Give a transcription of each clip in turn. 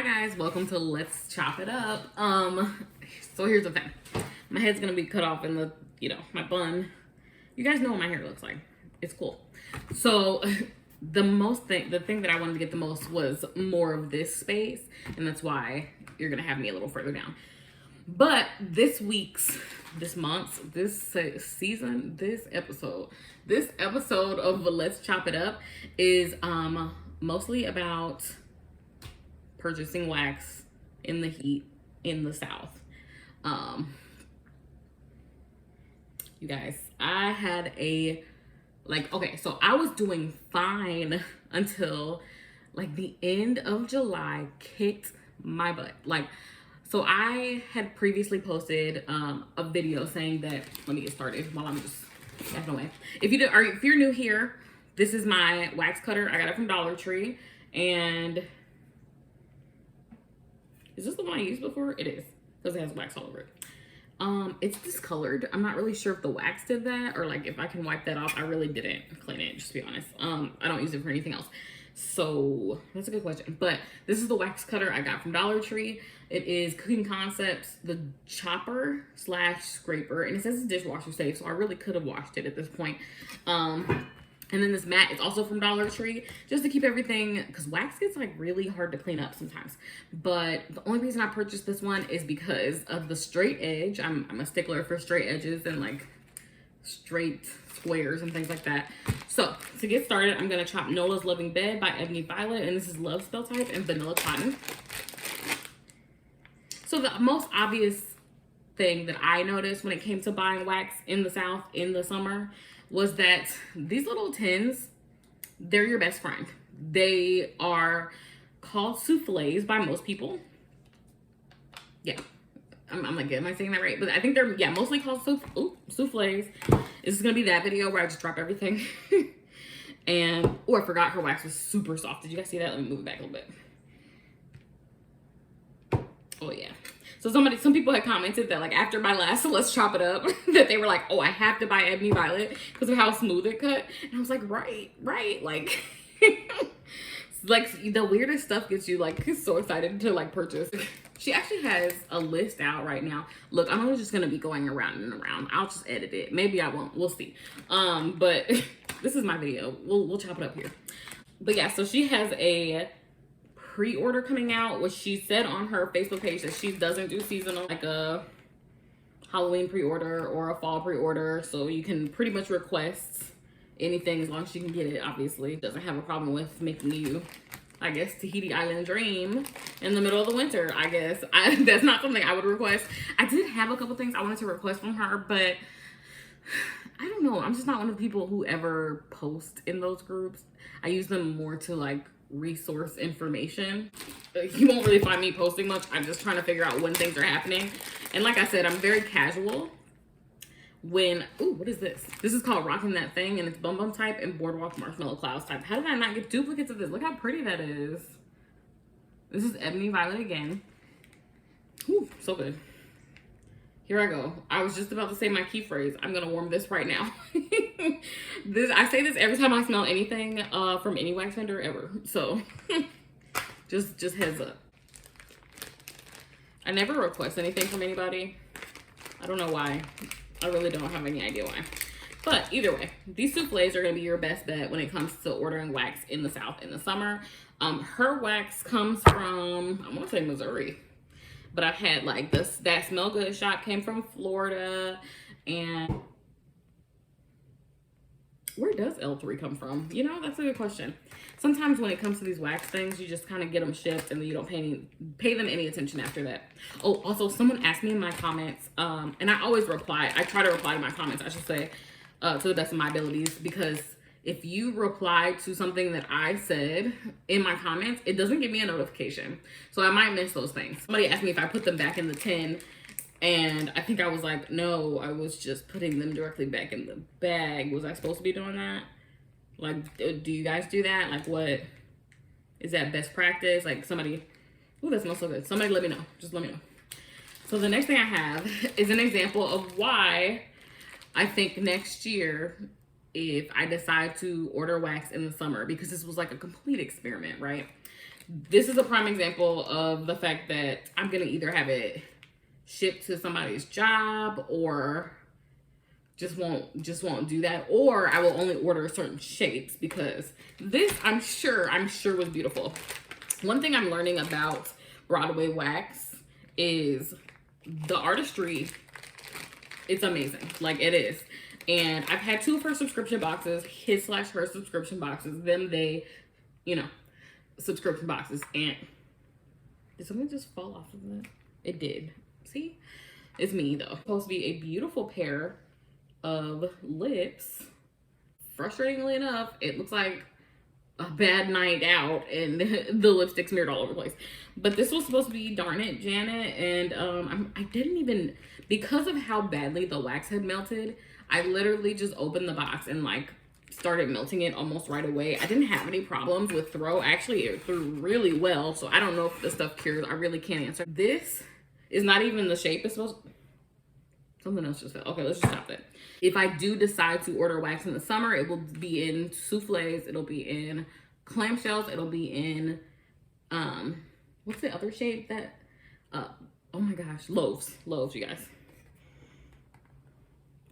guys, welcome to Let's Chop It Up. So here's the thing. My head's gonna be cut off in the, my bun. You guys know what my hair looks like. It's cool. So the thing that I wanted to get the most was more of this space, and that's why you're gonna have me a little further down. But this episode of Let's Chop It Up is mostly about purchasing wax in the heat in the South. You guys, I had so I was doing fine until the end of July kicked my butt. So I had previously posted a video saying that, let me get started while I'm just backing away. If you're new here, this is my wax cutter. I got it from Dollar Tree, and is this the one I used before? It is, because it has wax all over it. It's discolored. I'm not really sure if the wax did that or if I can wipe that off. I really didn't clean it, just to be honest. I don't use it for anything else. So that's a good question. But this is the wax cutter I got from Dollar Tree. It is Cooking Concepts, the chopper / scraper, and it says it's dishwasher safe, so I really could have washed it at this point. And then this mat is also from Dollar Tree, just to keep everything, because wax gets really hard to clean up sometimes. But the only reason I purchased this one is because of the straight edge. I'm a stickler for straight edges and straight squares and things like that. So to get started, I'm gonna chop Nola's Loving Bed by Ebony Violet, and this is Love Spell Type and Vanilla Cotton. So the most obvious thing that I noticed when it came to buying wax in the South in the summer was that these little tins, they're your best friend. They are called souffles by most people. Yeah, I'm am I saying that right? But I think they're, mostly called souffles. This is gonna be that video where I just drop everything. I forgot her wax was super soft. Did you guys see that? Let me move it back a little bit. Oh yeah. So some people had commented that after my last Let's Chop It Up that they were like, oh, I have to buy Ebony Violet because of how smooth it cut. And I was like, right. The weirdest stuff gets you so excited to purchase. She actually has a list out right now. Look, I'm only just gonna be going around and around. I'll just edit it. Maybe I won't. We'll see. But this is my video. We'll chop it up here. But yeah, so she has a pre-order coming out, which she said on her Facebook page that she doesn't do seasonal, a Halloween pre-order or a fall pre-order, so you can pretty much request anything as long as you can get it. Obviously doesn't have a problem with making you, I guess, Tahiti Island dream in the middle of the winter. I guess that's not something I would request. I did have a couple things I wanted to request from her, but I don't know, I'm just not one of the people who ever post in those groups. I use them more to resource information. You won't really find me posting much. I'm just trying to figure out when things are happening. And like I said, I'm very casual when, what is this? This is called Rocking That Thing, and it's Bum Bum Type and Boardwalk Marshmallow Clouds Type. How did I not get duplicates of this? Look how pretty that is. This is Ebony Violet again. Ooh, so good. Here I go. I was just about to say my key phrase. I'm gonna warm this right now. I say this every time I smell anything from any wax vendor ever. So just heads up. I never request anything from anybody. I don't know why. I really don't have any idea why. But either way, these souffles are gonna be your best bet when it comes to ordering wax in the South in the summer. Her wax comes from, I wanna say Missouri. But I've had that Smell Good shop came from Florida. And where does L3 come from? That's a good question. Sometimes when it comes to these wax things, you just kind of get them shipped and then you don't pay them any attention after that. Oh, also someone asked me in my comments, and I always reply. I try to reply to my comments, I should say, to the best of my abilities, because if you reply to something that I said in my comments, it doesn't give me a notification. So I might miss those things. Somebody asked me if I put them back in the tin, and I think I was like, no, I was just putting them directly back in the bag. Was I supposed to be doing that? Do you guys do that? What is that best practice? Somebody, that smells so good. Somebody let me know. Just let me know. So the next thing I have is an example of why I think next year, if I decide to order wax in the summer, because this was a complete experiment, right? This is a prime example of the fact that I'm gonna either have it shipped to somebody's job or just won't do that, or I will only order certain shapes, because this I'm sure was beautiful. One thing I'm learning about Broadway wax is the artistry. It's amazing, like it is. And I've had 2 of her subscription boxes, his/her subscription boxes, subscription boxes. And did something just fall off of that? It did. See, it's me though. It's supposed to be a beautiful pair of lips. Frustratingly enough, it looks like a bad night out and the lipstick smeared all over the place. But this was supposed to be Darn It Janet, and I didn't even, because of how badly the wax had melted, I literally just opened the box and like started melting it almost right away. I didn't have any problems with throw. Actually, it threw really well, so I don't know if the stuff cures. I really can't answer. This is not even the shape it's supposed to. Something else just fell. Okay, let's just stop that. If I do decide to order wax in the summer, it will be in souffles, it'll be in clamshells, it'll be in what's the other shape that oh my gosh, loaves, you guys.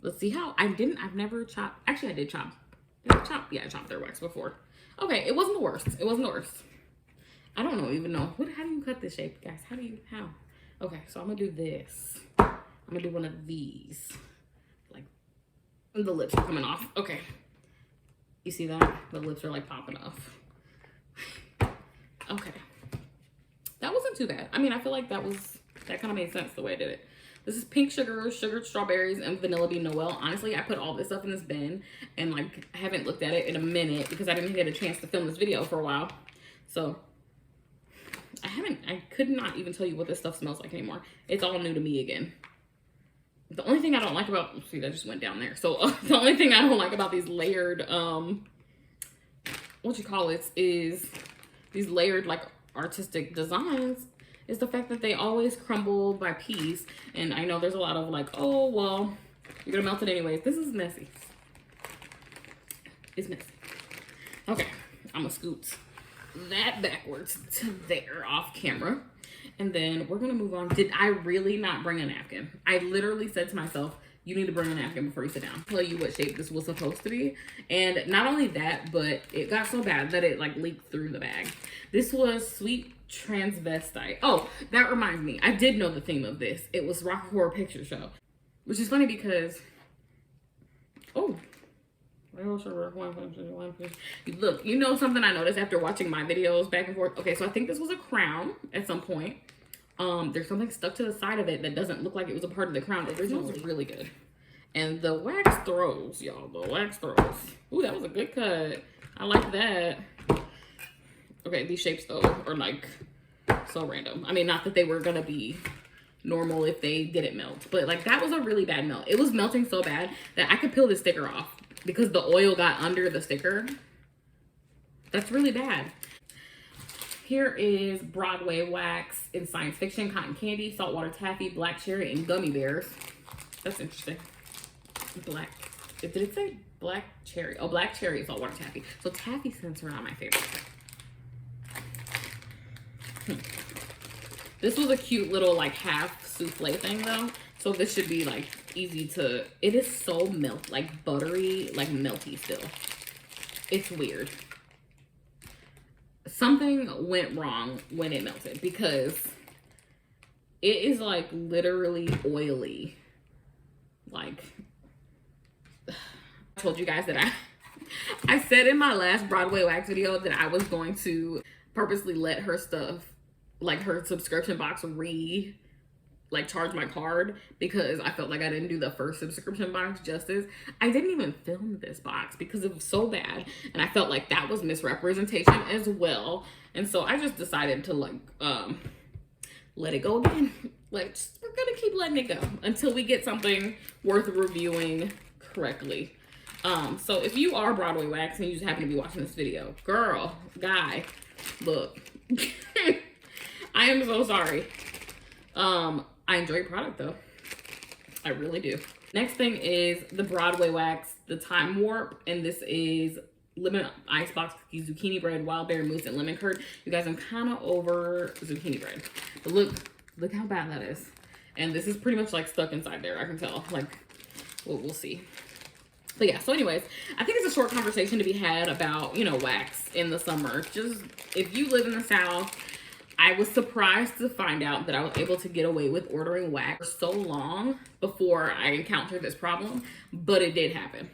Let's see how I've never chopped. Actually, I did chop. I chopped their wax before. Okay, it wasn't the worst. I don't even know. How do you cut this shape, guys? How? Okay, so I'm gonna do this. I'm gonna do one of these. Like, the lips are coming off. Okay. You see that? The lips are like popping off. Okay. That wasn't too bad. I mean, I feel like that kind of made sense the way I did it. This is pink sugar, sugared strawberries, and vanilla bean Noel. Honestly, I put all this stuff in this bin and like I haven't looked at it in a minute because I didn't get a chance to film this video for a while. So I could not even tell you what this stuff smells like anymore. It's all new to me again. The only thing I don't like about, see, that just went down there. So the only thing I don't like about these layered, is these layered like artistic designs is the fact that they always crumble by piece. And I know there's a lot of like, oh, well, you're gonna melt it anyways. This is messy. It's messy. Okay, I'm gonna scoot that backwards to there off camera. And then we're gonna move on. Did I really not bring a napkin? I literally said to myself, you need to bring a napkin before you sit down. Tell you what shape this was supposed to be. And not only that, but it got so bad that it like leaked through the bag. This was Sweet Transvestite. Oh, that reminds me. I did know the theme of this. It was Rock Horror Picture Show. Which is funny because, oh, look, you know something I noticed after watching my videos back and forth. Okay, so I think this was a crown at some point. There's something stuck to the side of it that doesn't look like it was a part of the crown. The original was really good. And the wax throws, y'all. The wax throws. Ooh, that was a good cut. I like that. Okay, these shapes though are like so random. I mean, not that they were gonna be normal if they didn't melt, but like that was a really bad melt. It was melting so bad that I could peel the sticker off because the oil got under the sticker. That's really bad. Here is Broadway wax in science fiction, cotton candy, saltwater taffy, black cherry, and gummy bears. That's interesting. Black, did it say black cherry? Oh, black cherry is saltwater taffy. So taffy scents are not my favorite. This was a cute little like half souffle thing though. So this should be like easy to, it is so like buttery, like melty still. It's weird. Something went wrong when it melted because it is like literally oily. Like, I told you guys that I said in my last Broadway wax video that I was going to purposely let her stuff, like her subscription box charge my card because I felt like I didn't do the first subscription box justice. I didn't even film this box because it was so bad and I felt like that was misrepresentation as well. And so I just decided to like let it go again. Like, we're gonna keep letting it go until we get something worth reviewing correctly. So if you are Broadway wax and you just happen to be watching this video, girl, guy, look, I am so sorry. I enjoy your product though. I really do. Next thing is the Broadway wax, the Time Warp. And this is lemon icebox cookies, zucchini bread, wild berry mousse, and lemon curd. You guys, I'm kind of over zucchini bread. But look how bad that is. And this is pretty much like stuck inside there. I can tell. Like, we'll see. But yeah, so anyways, I think it's a short conversation to be had about, you know, wax in the summer. Just, if you live in the South, I was surprised to find out that I was able to get away with ordering wax for so long before I encountered this problem, but it did happen.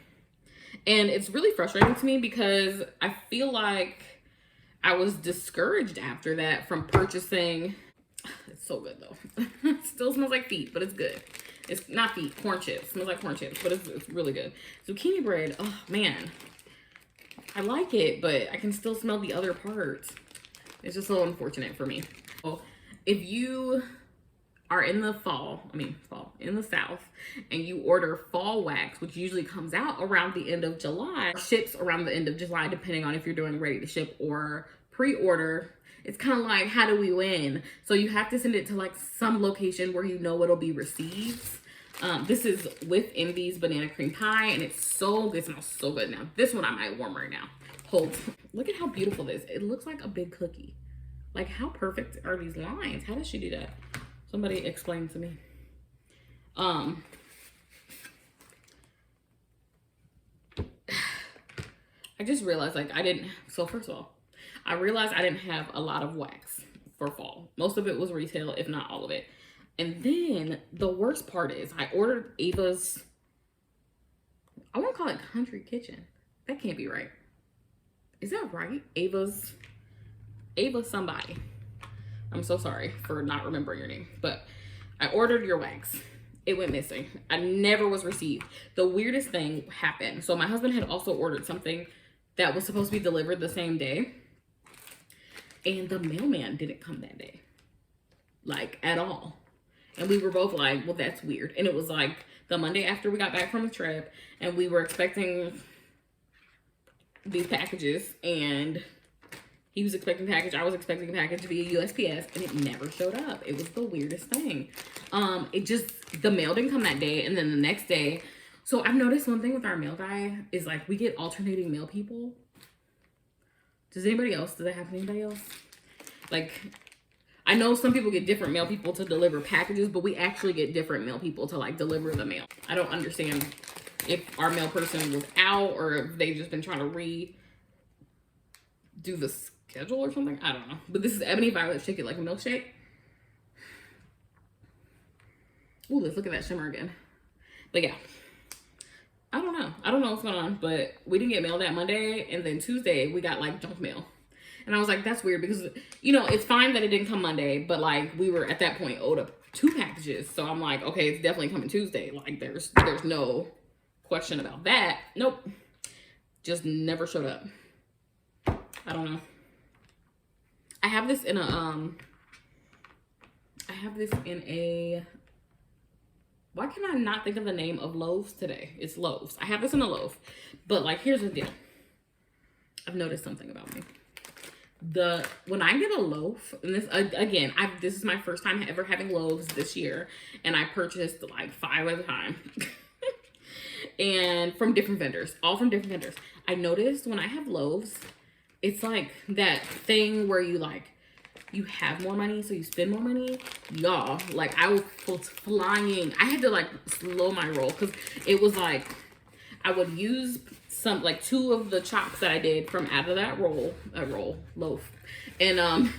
And it's really frustrating to me because I feel like I was discouraged after that from purchasing. It's so good though. It still smells like feet, but it's good. It's not feet, corn chips. It smells like corn chips, but it's really good. Zucchini bread, oh man. I like it, but I can still smell the other parts. It's just so unfortunate for me. So if you are in the in the South, and you order fall wax, which usually comes out around the end of July, ships around the end of July, depending on if you're doing ready to ship or pre-order, it's kind of like, how do we win? So you have to send it to like some location where you know it'll be received. This is with Envy's banana cream pie, and it's so good. It smells so good. Now this one I might warm right now. Hold. Look at how beautiful this is. It looks like a big cookie. Like, how perfect are these lines? How does she do that? Somebody explain to me. I just realized, like, so first of all, I realized I didn't have a lot of wax for fall. Most of it was retail, if not all of it. And then the worst part is I ordered Ava's, I want to call it Country Kitchen. That can't be right. Is that right? Ava somebody. I'm so sorry for not remembering your name, but I ordered your wax. It went missing. I never was received. The weirdest thing happened. So my husband had also ordered something that was supposed to be delivered the same day, and the mailman didn't come that day, like, at all. And we were both like, well, that's weird. And it was like the Monday after we got back from the trip, and we were expecting these packages, and he was expecting a package. I was expecting a package via USPS, and it never showed up. It was the weirdest thing. The mail didn't come that day, and then the next day. So I've noticed one thing with our mail guy is, like, we get alternating mail people. Does that happen to anybody else? Like, I know some people get different mail people to deliver packages, but we actually get different mail people to, like, deliver the mail. I don't understand if our mail person was out or if they've just been trying to redo the schedule or something. I don't know. But this is Ebony Violet Shake It Like a Milkshake. Ooh, let's look at that shimmer again. But yeah, I don't know what's going on, but we didn't get mail that Monday, and then Tuesday we got like junk mail. And I was like, that's weird, because, you know, it's fine that it didn't come Monday, but like we were at that point owed up 2 packages. So I'm like, okay, it's definitely coming Tuesday. Like there's no question about that. Nope. Just never showed up. I don't know. I have this in a, why can I not think of the name of loaves today? It's loaves. I have this in a loaf, but like, here's the deal. I've noticed something about me. When I get a loaf, and this, again, this is my first time ever having loaves this year, and I purchased like 5 at a time. And from different vendors, all from different vendors. I noticed when I have loaves, it's like that thing where you have more money, so you spend more money. Y'all, like, I was flying. I had to like slow my roll, because it was like I would use some, like 2 of the chops that I did from out of that loaf. And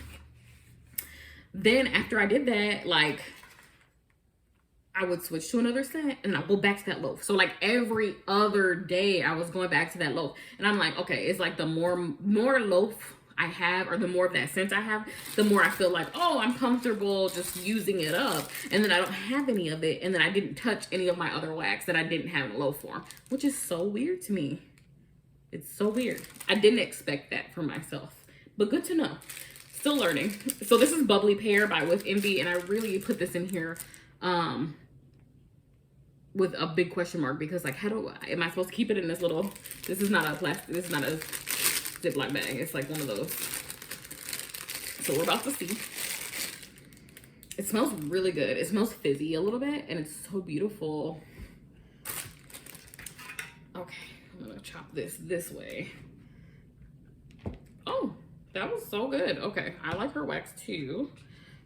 then after I did that, like, I would switch to another scent, and I'll go back to that loaf. So like every other day I was going back to that loaf. And I'm like, okay, it's like the more loaf I have, or the more of that scent I have, the more I feel like, oh, I'm comfortable just using it up. And then I don't have any of it, and then I didn't touch any of my other wax that I didn't have in loaf form, which is so weird to me. It's so weird. I didn't expect that for myself, but good to know. Still learning. So this is Bubbly Pear by With Envy, and I really put this in here with a big question mark, because like, am I supposed to keep it in this little, this is not a Ziploc bag. It's like one of those. So we're about to see. It smells really good. It smells fizzy a little bit, and it's so beautiful. Okay, I'm gonna chop this way. That was so good. Okay, I like her wax too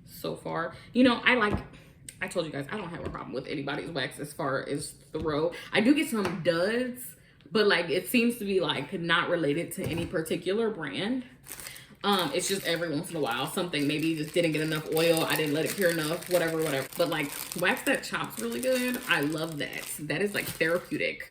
so far. I told you guys, I don't have a problem with anybody's wax as far as throw. I do get some duds, but like it seems to be like not related to any particular brand. It's just every once in a while something maybe just didn't get enough oil, I didn't let it cure enough, whatever. But like wax that chops really good, I love that. That is like therapeutic.